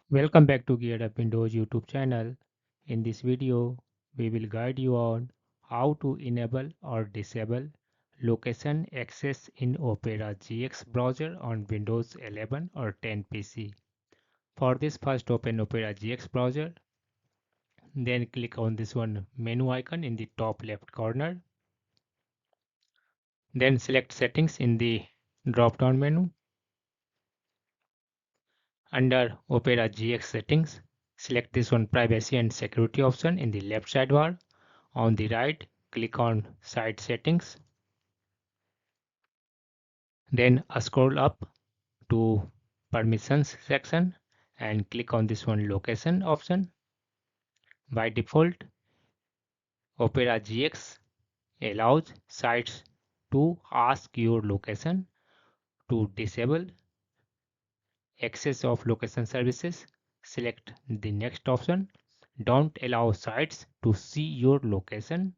Welcome back to Geared Up Windows YouTube channel. In this video, we will guide you on how to enable or disable location access in Opera GX browser on Windows 11 or 10 PC. For this, first open Opera GX browser, then click on this one menu icon in the top left corner. Then select settings in the drop down menu. Under Opera GX settings, select this one privacy and security option in the left sidebar. On the right, click on Site Settings, then scroll up to Permissions section and click on this one Location option. By default, Opera GX allows sites to ask your location. To disable access of location services, select the next option. Don't allow sites to see your location.